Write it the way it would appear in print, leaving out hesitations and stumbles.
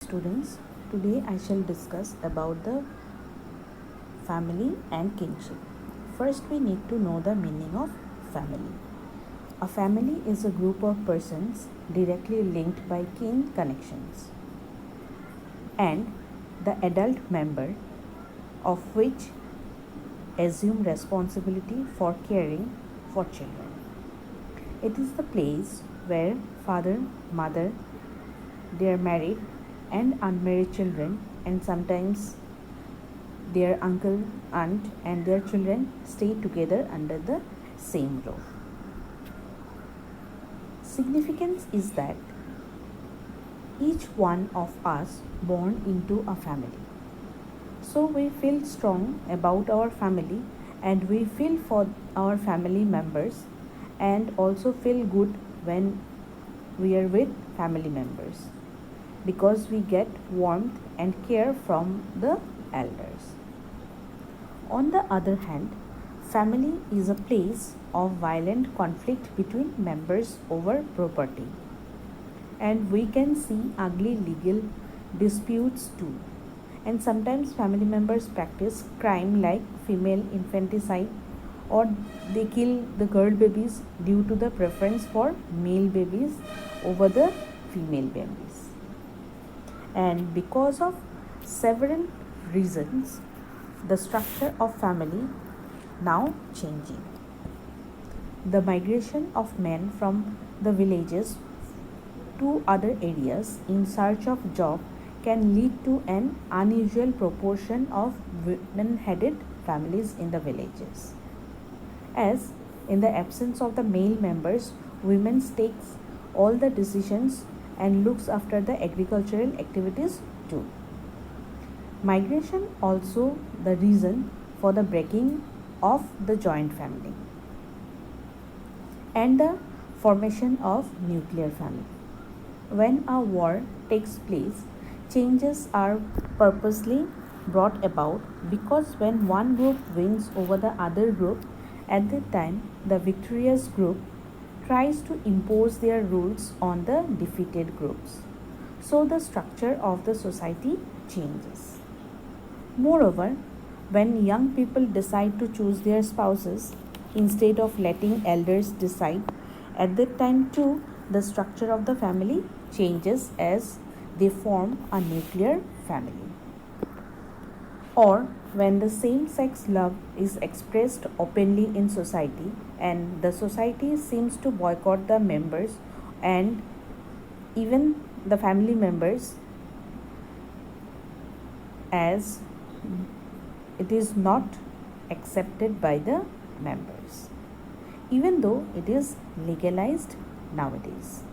students. Today I shall discuss about the family and kinship. First we need to know the meaning of family. A family is a group of persons directly linked by kin connections and the adult member of which assume responsibility for caring for children. It is the place where father, mother, their married and unmarried children, and sometimes their uncle, aunt, and their children stay together under the same roof. Significance is that each one of us born into a family. So we feel strong about our family and we feel for our family members and also feel good when we are with family members because we get warmth and care from the elders. On the other hand, family is a place of violent conflict between members over property. And we can see ugly legal disputes too. And sometimes family members practice crime like female infanticide or they kill the girl babies due to the preference for male babies over the female babies. And because of several reasons, the structure of family now changing. The migration of men from the villages to other areas in search of job can lead to an unusual proportion of women-headed families in the villages. As in the absence of the male members, women takes all the decisions and looks after the agricultural activities too. Migration also the reason for the breaking of the joint family and the formation of nuclear family. When a war takes place, changes are purposely brought about because when one group wins over the other group, at that time the victorious group tries to impose their rules on the defeated groups. So the structure of the society changes. Moreover, when young people decide to choose their spouses instead of letting elders decide, at that time too the structure of the family changes as they form a nuclear family. Or when the same sex love is expressed openly in society and the society seems to boycott the members and even the family members as it is not accepted by the members even though it is legalized nowadays.